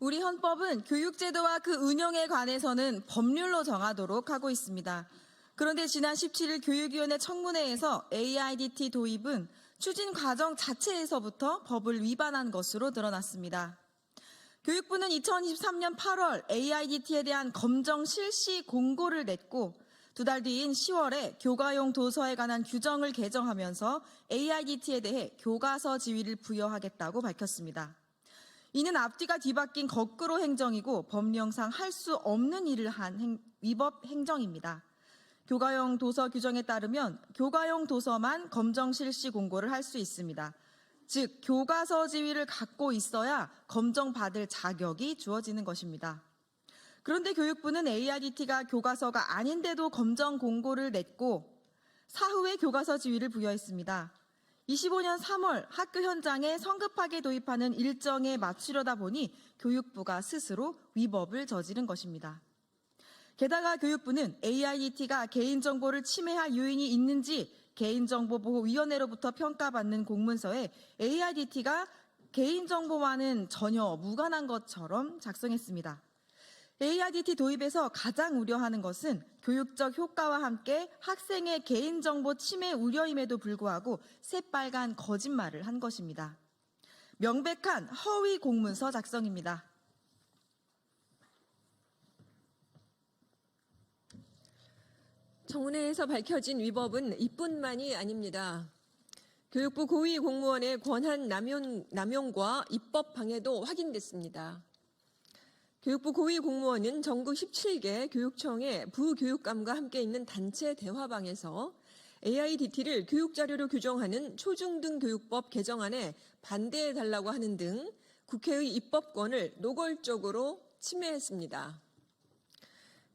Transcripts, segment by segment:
우리 헌법은 교육제도와 그 운영에 관해서는 법률로 정하도록 하고 있습니다. 그런데 지난 17일 교육위원회 청문회에서 AIDT 도입은 추진 과정 자체에서부터 법을 위반한 것으로 드러났습니다. 교육부는 2023년 8월 AIDT에 대한 검정 실시 공고를 냈고 2달 뒤인 10월에 교과용 도서에 관한 규정을 개정하면서 AIDT에 대해 교과서 지위를 부여하겠다고 밝혔습니다. 이는 앞뒤가 뒤바뀐 거꾸로 행정이고 법령상 할 수 없는 일을 한 위법 행정입니다. 교과용 도서 규정에 따르면 교과용 도서만 검정 실시 공고를 할 수 있습니다. 즉, 교과서 지위를 갖고 있어야 검정받을 자격이 주어지는 것입니다. 그런데 교육부는 AIDT가 교과서가 아닌데도 검정 공고를 냈고 사후에 교과서 지위를 부여했습니다. 25년 3월 학교 현장에 성급하게 도입하는 일정에 맞추려다 보니 교육부가 스스로 위법을 저지른 것입니다. 게다가 교육부는 AIDT가 개인정보를 침해할 요인이 있는지 개인정보보호위원회로부터 평가받는 공문서에 AIDT가 개인정보와는 전혀 무관한 것처럼 작성했습니다. AIDT 도입에서 가장 우려하는 것은 교육적 효과와 함께 학생의 개인정보 침해 우려임에도 불구하고 새빨간 거짓말을 한 것입니다. 명백한 허위 공문서 작성입니다. 청문회에서 밝혀진 위법은 이뿐만이 아닙니다. 교육부 고위 공무원의 권한 남용과 입법 방해도 확인됐습니다. 교육부 고위 공무원은 전국 17개 교육청의 부교육감과 함께 있는 단체 대화방에서 AIDT를 교육자료로 규정하는 초중등 교육법 개정안에 반대해달라고 하는 등 국회의 입법권을 노골적으로 침해했습니다.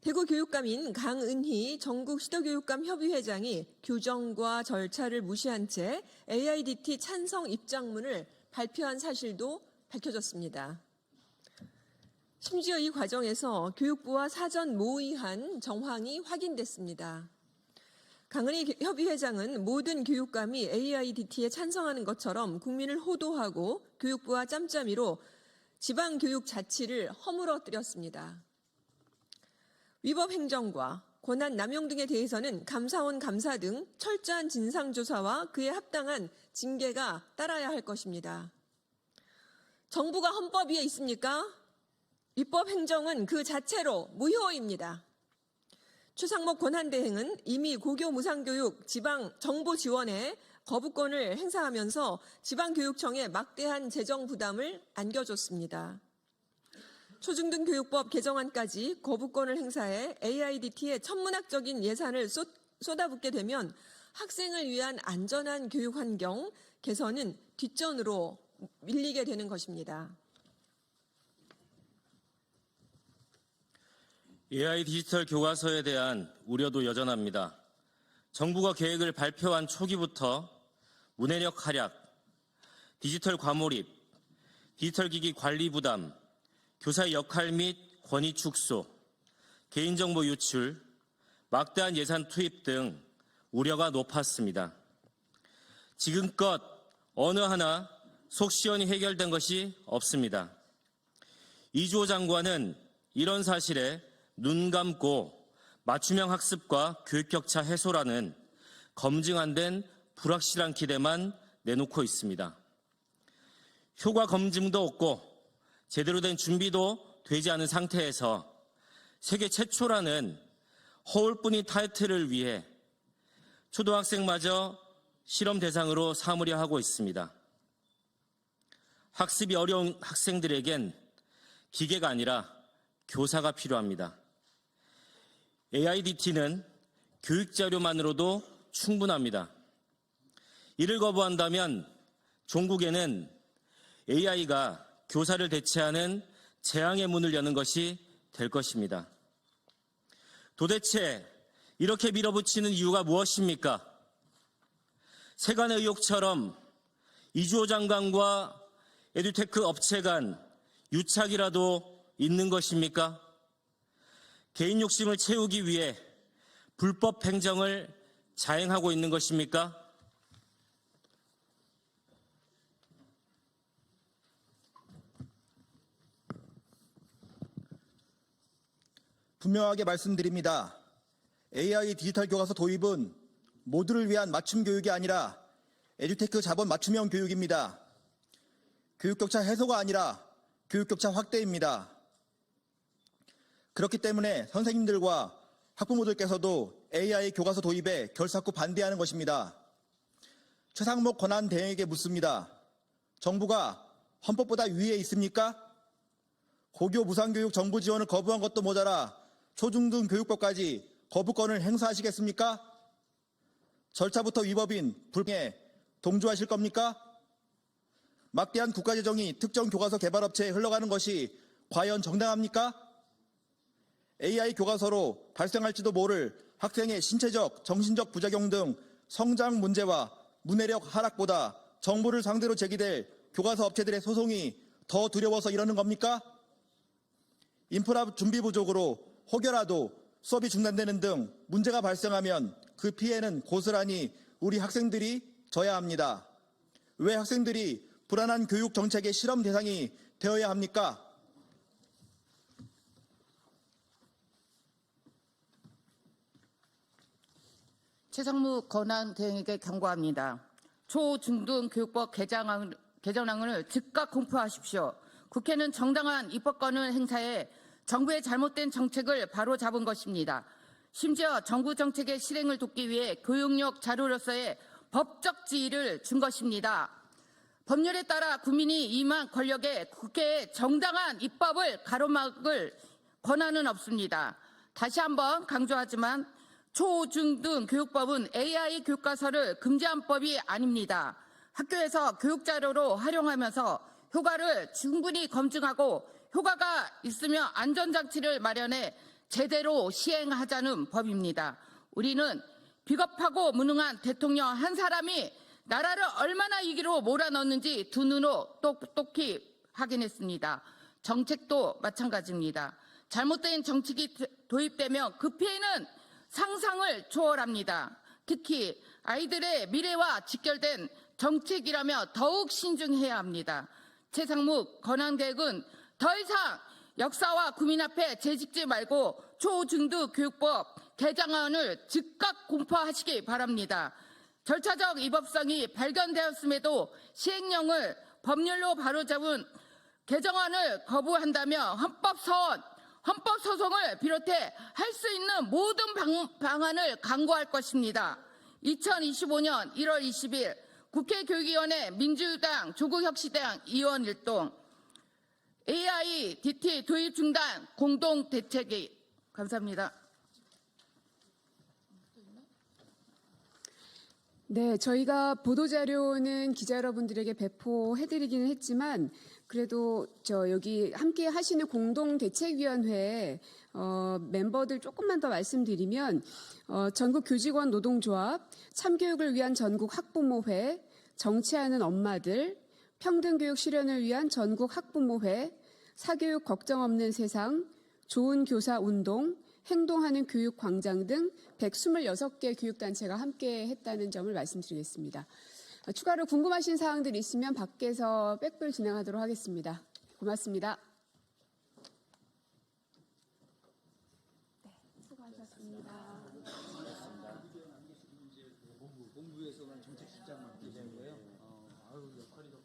대구교육감인 강은희 전국시도교육감협의회장이 규정과 절차를 무시한 채 AIDT 찬성 입장문을 발표한 사실도 밝혀졌습니다. 심지어 이 과정에서 교육부와 사전 모의한 정황이 확인됐습니다. 강은희 협의회장은 모든 교육감이 AIDT에 찬성하는 것처럼 국민을 호도하고 교육부와 짬짬이로 지방교육 자치를 허물어뜨렸습니다. 위법 행정과 권한 남용 등에 대해서는 감사원 감사 등 철저한 진상조사와 그에 합당한 징계가 따라야 할 것입니다. 정부가 헌법 위에 있습니까? 위법 행정은 그 자체로 무효입니다. 추상목 권한대행은 이미 고교 무상교육 지방 정보 지원에 거부권을 행사하면서 지방교육청에 막대한 재정 부담을 안겨줬습니다. 초중등 교육법 개정안까지 거부권을 행사해 AIDT에 천문학적인 예산을 쏟아붓게 되면 학생을 위한 안전한 교육 환경 개선은 뒷전으로 밀리게 되는 것입니다. AI 디지털 교과서에 대한 우려도 여전합니다. 정부가 계획을 발표한 초기부터 문해력 하락, 디지털 과몰입, 디지털 기기 관리 부담, 교사의 역할 및 권위 축소, 개인정보 유출, 막대한 예산 투입 등 우려가 높았습니다. 지금껏 어느 하나 속 시원히 해결된 것이 없습니다. 이주호 장관은 이런 사실에 눈 감고 맞춤형 학습과 교육 격차 해소라는 검증 안 된 불확실한 기대만 내놓고 있습니다. 효과 검증도 없고 제대로 된 준비도 되지 않은 상태에서 세계 최초라는 허울뿐인 타이틀을 위해 초등학생마저 실험 대상으로 삼으려 하고 있습니다. 학습이 어려운 학생들에겐 기계가 아니라 교사가 필요합니다. AIDT는 교육자료만으로도 충분합니다. 이를 거부한다면 종국에는 AI가 교사를 대체하는 재앙의 문을 여는 것이 될 것입니다. 도대체 이렇게 밀어붙이는 이유가 무엇입니까? 세간의 의혹처럼 이주호 장관과 에듀테크 업체 간 유착이라도 있는 것입니까? 개인 욕심을 채우기 위해 불법 행정을 자행하고 있는 것입니까? 분명하게 말씀드립니다. AI 디지털 교과서 도입은 모두를 위한 맞춤 교육이 아니라 에듀테크 자본 맞춤형 교육입니다. 교육격차 해소가 아니라 교육격차 확대입니다. 그렇기 때문에 선생님들과 학부모들께서도 AI 교과서 도입에 결사코 반대하는 것입니다. 최상목 권한대행에게 묻습니다. 정부가 헌법보다 위에 있습니까? 고교 무상교육 정부 지원을 거부한 것도 모자라 초중등 교육법까지 거부권을 행사하시겠습니까? 절차부터 위법인 불법에 동조하실 겁니까? 막대한 국가재정이 특정 교과서 개발업체에 흘러가는 것이 과연 정당합니까? AI 교과서로 발생할지도 모를 학생의 신체적, 정신적 부작용 등 성장 문제와 문해력 하락보다 정부를 상대로 제기될 교과서 업체들의 소송이 더 두려워서 이러는 겁니까? 인프라 준비 부족으로 혹여라도 수업이 중단되는 등 문제가 발생하면 그 피해는 고스란히 우리 학생들이 져야 합니다. 왜 학생들이 불안한 교육 정책의 실험 대상이 되어야 합니까? 최상무 권한대행에게 경고합니다. 초, 중등 교육법 개정안을 즉각 공포하십시오. 국회는 정당한 입법권을 행사해 정부의 잘못된 정책을 바로잡은 것입니다. 심지어 정부 정책의 실행을 돕기 위해 교육력 자료로서의 법적 지위를 준 것입니다. 법률에 따라 국민이 임한 권력에 국회의 정당한 입법을 가로막을 권한은 없습니다. 다시 한번 강조하지만 초, 중 등 교육법은 AI 교과서를 금지한 법이 아닙니다. 학교에서 교육자료로 활용하면서 효과를 충분히 검증하고 효과가 있으며 안전장치를 마련해 제대로 시행하자는 법입니다. 우리는 비겁하고 무능한 대통령 한 사람이 나라를 얼마나 위기로 몰아넣는지 두 눈으로 똑똑히 확인했습니다. 정책도 마찬가지입니다. 잘못된 정책이 도입되면 그 피해는 상상을 초월합니다. 특히 아이들의 미래와 직결된 정책이라며 더욱 신중해야 합니다. 최상무 권한대행은 더 이상 역사와 국민 앞에 재직지 말고 초, 중등 교육법 개정안을 즉각 공포하시기 바랍니다. 절차적 위법성이 발견되었음에도 시행령을 법률로 바로잡은 개정안을 거부한다며 헌법소송을 비롯해 할 수 있는 모든 방안을 강구할 것입니다. 2025년 1월 20일 국회교육위원회 민주당 조국혁신당 의원 일동 AIDT 도입 중단 공동대책위 감사합니다. 네, 저희가 보도자료는 기자 여러분들에게 배포해드리기는 했지만 그래도 여기 함께 하시는 공동대책위원회 멤버들 조금만 더 말씀드리면 전국교직원 노동조합, 참교육을 위한 전국 학부모회, 정치하는 엄마들, 평등교육 실현을 위한 전국 학부모회, 사교육 걱정 없는 세상, 좋은 교사 운동, 행동하는 교육광장 등 126개 교육단체가 함께 했다는 점을 말씀드리겠습니다. 추가로 궁금하신 사항들 있으면 밖에서 백불 진행하도록 하겠습니다. 고맙습니다. 네, 수고하셨습니다. 본부에서만 정책실장만 계신 거예요? 아유, 역할이 더